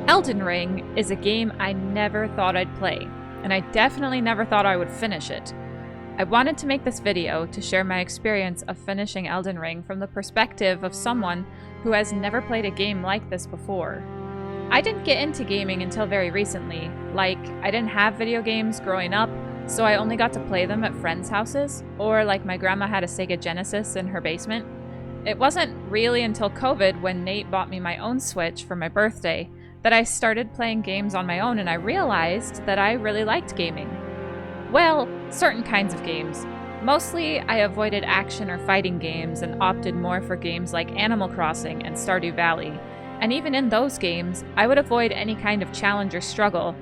Elden Ring is a game I never thought I'd play, and I definitely never thought I would finish it. I wanted to make this video to share my experience of finishing Elden Ring from the perspective of someone who has never played a game like this before. I didn't get into gaming until very recently. Like, I didn't have video games growing up, so I only got to play them at friends' houses, or like my grandma had a Sega Genesis in her basement. It wasn't really until COVID, when Nate bought me my own Switch for my birthday, that I started playing games on my own and I realized that I really liked gaming. Well, certain kinds of games. Mostly, I avoided action or fighting games and opted more for games like Animal Crossing and Stardew Valley. And even in those games, I would avoid any kind of challenge or struggle.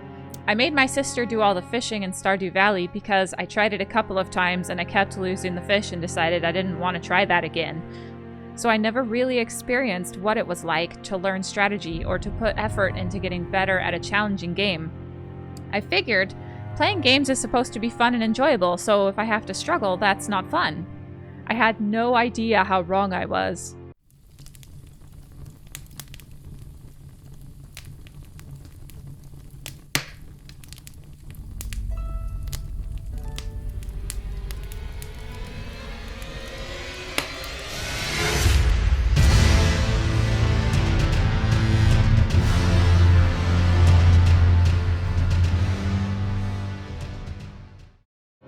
I made my sister do all the fishing in Stardew Valley because I tried it a couple of times and I kept losing the fish and decided I didn't want to try that again. So I never really experienced what it was like to learn strategy or to put effort into getting better at a challenging game. I figured playing games is supposed to be fun and enjoyable, so if I have to struggle, that's not fun. I had no idea how wrong I was.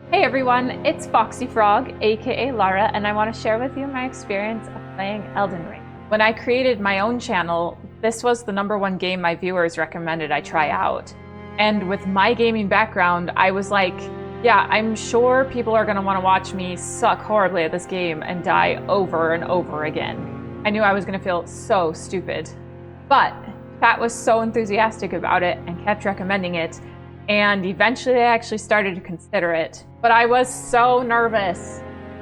Hey everyone, it's Foxy Frog, aka Lara, and I want to share with you my experience of playing Elden Ring. When I created my own channel, this was the #1 game my viewers recommended I try out. And with my gaming background, I was like, yeah, I'm sure people are going to want to watch me suck horribly at this game and die over and over again. I knew I was going to feel so stupid. But Pat was so enthusiastic about it and kept recommending it, and eventually I actually started to consider it. But I was so nervous.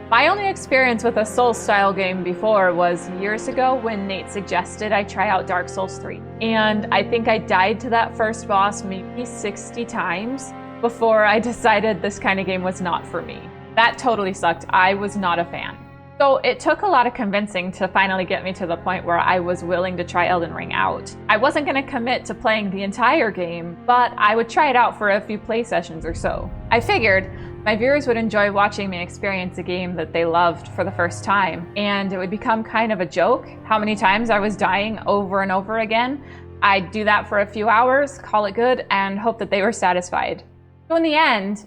My only experience with a Souls-style game before was years ago when Nate suggested I try out Dark Souls 3. And I think I died to that first boss maybe 60 times before I decided this kind of game was not for me. That totally sucked. I was not a fan. So it took a lot of convincing to finally get me to the point where I was willing to try Elden Ring out. I wasn't going to commit to playing the entire game, but I would try it out for a few play sessions or so. I figured my viewers would enjoy watching me experience a game that they loved for the first time, and it would become kind of a joke how many times I was dying over and over again. I'd do that for a few hours, call it good, and hope that they were satisfied. So in the end,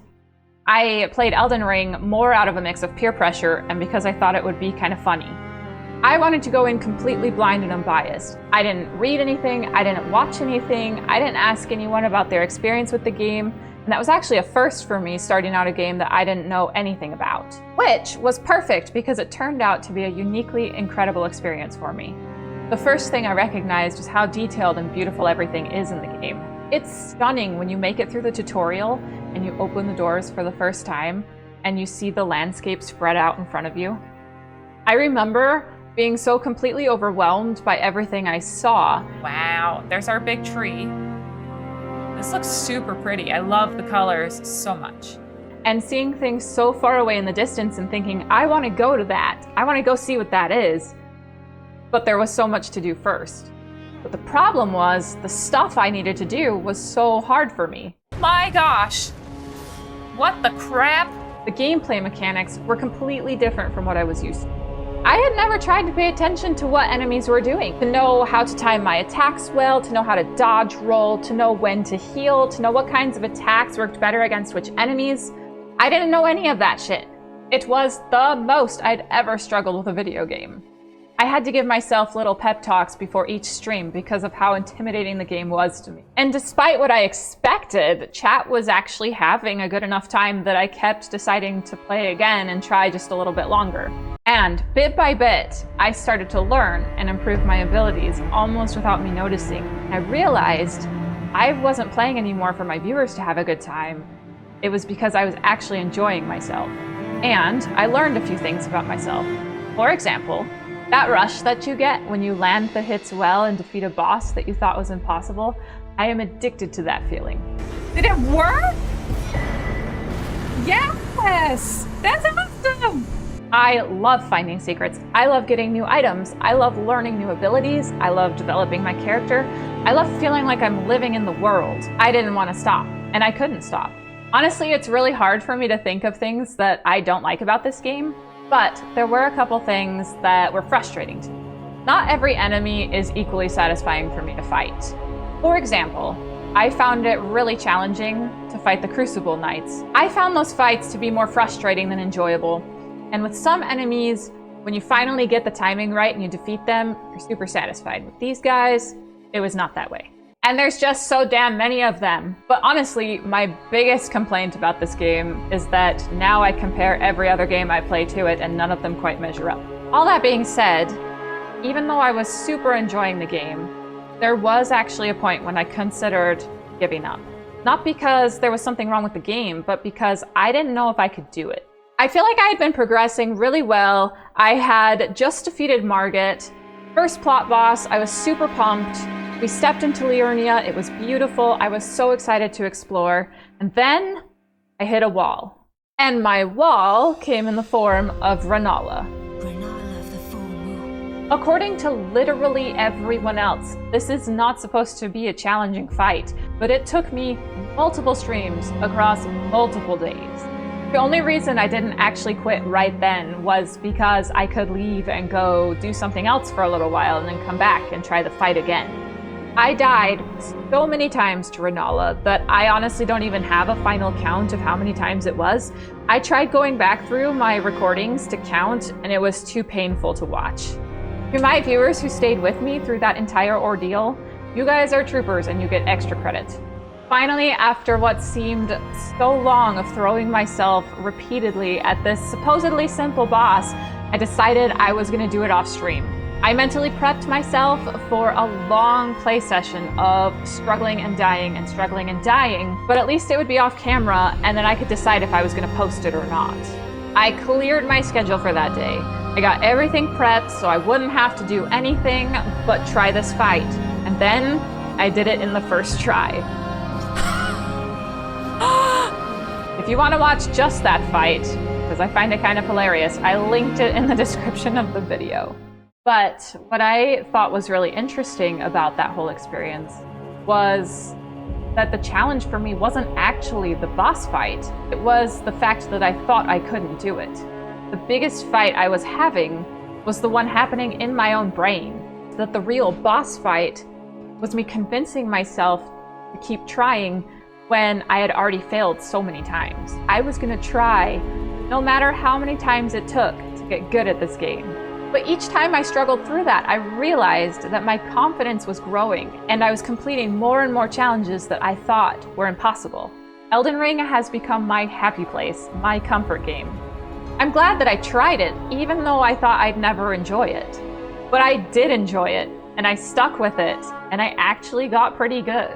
I played Elden Ring more out of a mix of peer pressure and because I thought it would be kind of funny. I wanted to go in completely blind and unbiased. I didn't read anything, I didn't watch anything, I didn't ask anyone about their experience with the game, and that was actually a first for me, starting out a game that I didn't know anything about. Which was perfect because it turned out to be a uniquely incredible experience for me. The first thing I recognized was how detailed and beautiful everything is in the game. It's stunning when you make it through the tutorial and you open the doors for the first time and you see the landscape spread out in front of you. I remember being so completely overwhelmed by everything I saw. Wow, there's our big tree. This looks super pretty. I love the colors so much. And seeing things so far away in the distance and thinking, I want to go to that. I want to go see what that is. But there was so much to do first. But the problem was, the stuff I needed to do was so hard for me. My gosh! What the crap? The gameplay mechanics were completely different from what I was used to. I had never tried to pay attention to what enemies were doing, to know how to time my attacks well, to know how to dodge roll, to know when to heal, to know what kinds of attacks worked better against which enemies. I didn't know any of that shit. It was the most I'd ever struggled with a video game. I had to give myself little pep talks before each stream because of how intimidating the game was to me. And despite what I expected, chat was actually having a good enough time that I kept deciding to play again and try just a little bit longer. And bit by bit, I started to learn and improve my abilities almost without me noticing. I realized I wasn't playing anymore for my viewers to have a good time. It was because I was actually enjoying myself. And I learned a few things about myself. For example, that rush that you get when you land the hits well and defeat a boss that you thought was impossible, I am addicted to that feeling. Did it work? Yes! That's awesome! I love finding secrets. I love getting new items. I love learning new abilities. I love developing my character. I love feeling like I'm living in the world. I didn't want to stop, and I couldn't stop. Honestly, it's really hard for me to think of things that I don't like about this game, but there were a couple things that were frustrating to me. Not every enemy is equally satisfying for me to fight. For example, I found it really challenging to fight the Crucible Knights. I found those fights to be more frustrating than enjoyable. And with some enemies, when you finally get the timing right and you defeat them, you're super satisfied. With these guys, it was not that way. And there's just so damn many of them. But honestly, my biggest complaint about this game is that now I compare every other game I play to it and none of them quite measure up. All that being said, even though I was super enjoying the game, there was actually a point when I considered giving up. Not because there was something wrong with the game, but because I didn't know if I could do it. I feel like I had been progressing really well. I had just defeated Margit. First plot boss, I was super pumped. We stepped into Liurnia, it was beautiful. I was so excited to explore. And then I hit a wall. And my wall came in the form of Rennala. Rennala of the full moon. According to literally everyone else, this is not supposed to be a challenging fight, but it took me multiple streams across multiple days. The only reason I didn't actually quit right then was because I could leave and go do something else for a little while and then come back and try the fight again. I died so many times to Rennala that I honestly don't even have a final count of how many times it was. I tried going back through my recordings to count, and it was too painful to watch. To my viewers who stayed with me through that entire ordeal, you guys are troopers and you get extra credit. Finally, after what seemed so long of throwing myself repeatedly at this supposedly simple boss, I decided I was going to do it off stream. I mentally prepped myself for a long play session of struggling and dying, but at least it would be off camera and then I could decide if I was going to post it or not. I cleared my schedule for that day. I got everything prepped so I wouldn't have to do anything but try this fight. And then I did it in the first try. If you want to watch just that fight, because I find it kind of hilarious, I linked it in the description of the video. But what I thought was really interesting about that whole experience was that the challenge for me wasn't actually the boss fight. It was the fact that I thought I couldn't do it. The biggest fight I was having was the one happening in my own brain. That the real boss fight was me convincing myself to keep trying when I had already failed so many times. I was gonna try no matter how many times it took to get good at this game. But each time I struggled through that, I realized that my confidence was growing and I was completing more and more challenges that I thought were impossible. Elden Ring has become my happy place, my comfort game. I'm glad that I tried it, even though I thought I'd never enjoy it. But I did enjoy it, and I stuck with it, and I actually got pretty good.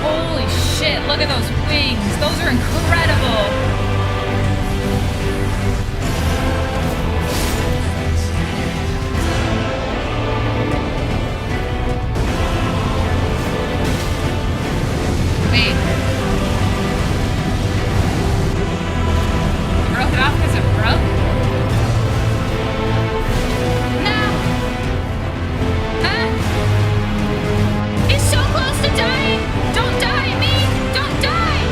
Holy shit, look at those wings. Those are incredible. Wait. You broke it off because it broke? No. Huh? It's so close to dying. Don't die, me. Don't die.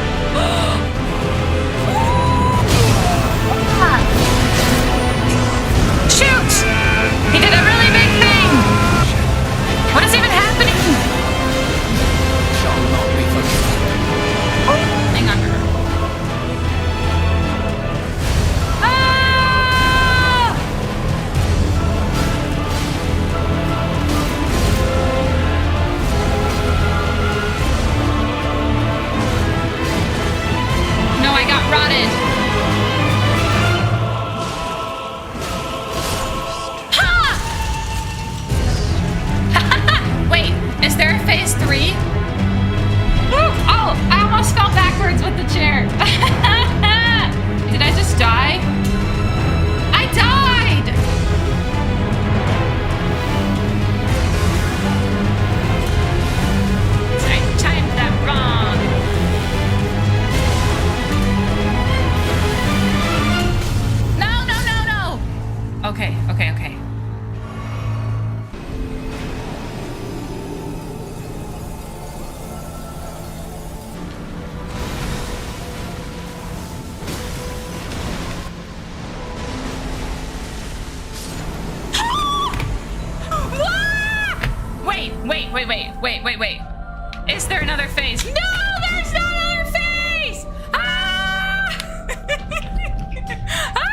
Wait. Is there another phase? No, there's no other phase! Ah! Ah!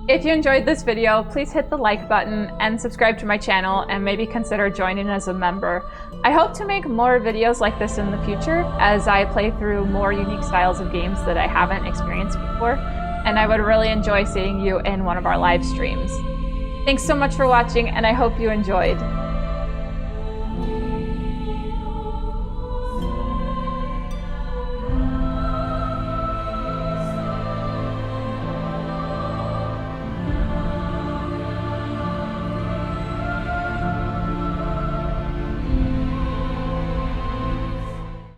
If you enjoyed this video, please hit the like button and subscribe to my channel and maybe consider joining as a member. I hope to make more videos like this in the future as I play through more unique styles of games that I haven't experienced before, and I would really enjoy seeing you in one of our live streams. Thanks so much for watching, and I hope you enjoyed.